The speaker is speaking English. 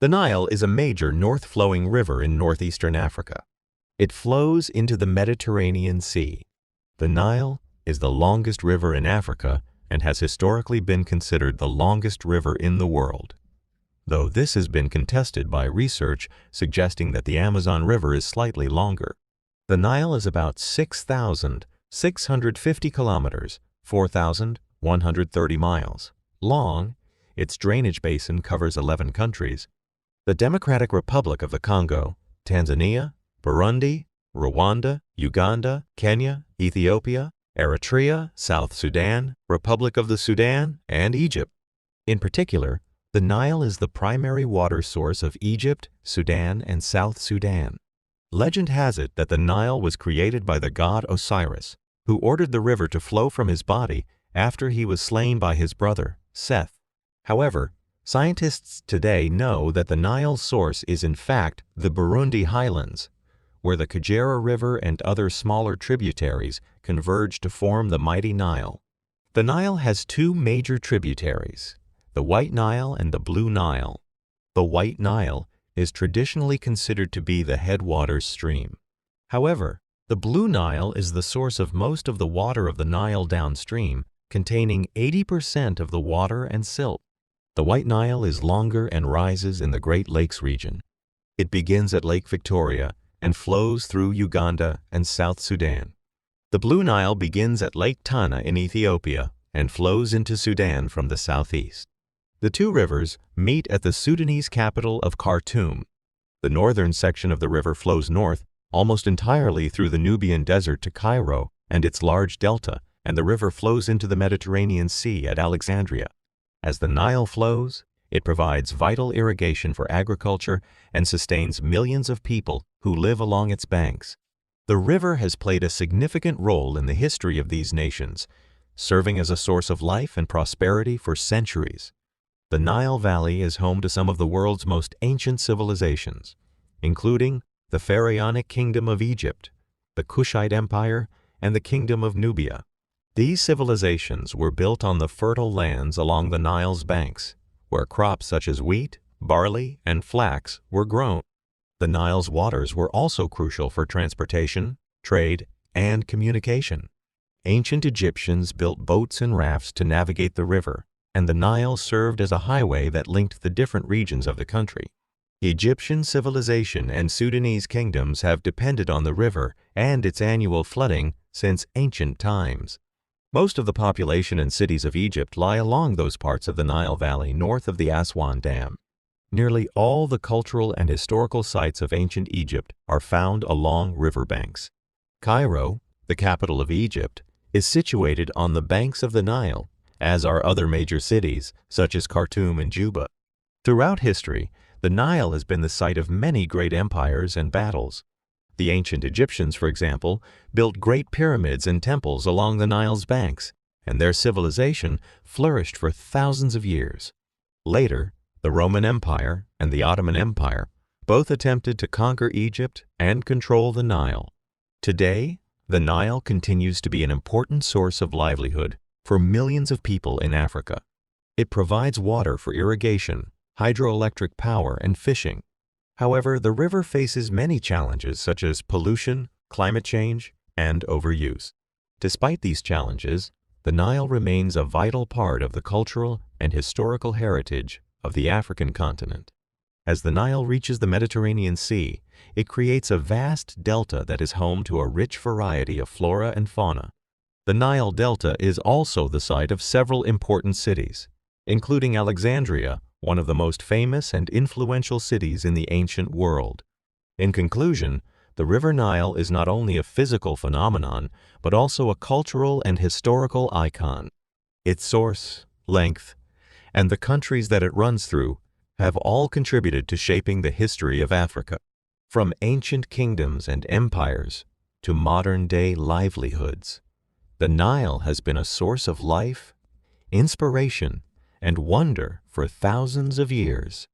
The Nile is a major north-flowing river in northeastern Africa. It flows into the Mediterranean Sea. The Nile is the longest river in Africa and has historically been considered the longest river in the world, though this has been contested by research suggesting that the Amazon River is slightly longer. The Nile is about 6,650 kilometers, 4,130 miles, long. Its drainage basin covers 11 countries: the Democratic Republic of the Congo, Tanzania, Burundi, Rwanda, Uganda, Kenya, Ethiopia, Eritrea, South Sudan, Republic of the Sudan, and Egypt. In particular, the Nile is the primary water source of Egypt, Sudan, and South Sudan. Legend has it that the Nile was created by the god Osiris, who ordered the river to flow from his body after he was slain by his brother, Seth. However, scientists today know that the Nile's source is in fact the Burundi highlands, where the Kagera River and other smaller tributaries converge to form the mighty Nile. The Nile has two major tributaries, the White Nile and the Blue Nile. The White Nile is traditionally considered to be the headwaters stream. However, the Blue Nile is the source of most of the water of the Nile downstream, containing 80% of the water and silt. The White Nile is longer and rises in the Great Lakes region. It begins at Lake Victoria and flows through Uganda and South Sudan. The Blue Nile begins at Lake Tana in Ethiopia and flows into Sudan from the southeast. The two rivers meet at the Sudanese capital of Khartoum. The northern section of the river flows north almost entirely through the Nubian Desert to Cairo and its large delta, and the river flows into the Mediterranean Sea at Alexandria. As the Nile flows, it provides vital irrigation for agriculture and sustains millions of people who live along its banks. The river has played a significant role in the history of these nations, serving as a source of life and prosperity for centuries. The Nile Valley is home to some of the world's most ancient civilizations, including the Pharaonic Kingdom of Egypt, the Kushite Empire, and the Kingdom of Nubia. These civilizations were built on the fertile lands along the Nile's banks, where crops such as wheat, barley, and flax were grown. The Nile's waters were also crucial for transportation, trade, and communication. Ancient Egyptians built boats and rafts to navigate the river, and the Nile served as a highway that linked the different regions of the country. Egyptian civilization and Sudanese kingdoms have depended on the river and its annual flooding since ancient times. Most of the population and cities of Egypt lie along those parts of the Nile Valley north of the Aswan Dam. Nearly all the cultural and historical sites of ancient Egypt are found along riverbanks. Cairo, the capital of Egypt, is situated on the banks of the Nile, as are other major cities such as Khartoum and Juba. Throughout history, the Nile has been the site of many great empires and battles. The ancient Egyptians, for example, built great pyramids and temples along the Nile's banks, and their civilization flourished for thousands of years. Later, the Roman Empire and the Ottoman Empire both attempted to conquer Egypt and control the Nile. Today, the Nile continues to be an important source of livelihood for millions of people in Africa. It provides water for irrigation, hydroelectric power, and fishing. However, the river faces many challenges such as pollution, climate change, and overuse. Despite these challenges, the Nile remains a vital part of the cultural and historical heritage of the African continent. As the Nile reaches the Mediterranean Sea, it creates a vast delta that is home to a rich variety of flora and fauna. The Nile Delta is also the site of several important cities, including Alexandria, one of the most famous and influential cities in the ancient world. In conclusion, the River Nile is not only a physical phenomenon, but also a cultural and historical icon. Its source, length, and the countries that it runs through have all contributed to shaping the history of Africa. From ancient kingdoms and empires to modern-day livelihoods, the Nile has been a source of life, inspiration, and wonder for thousands of years.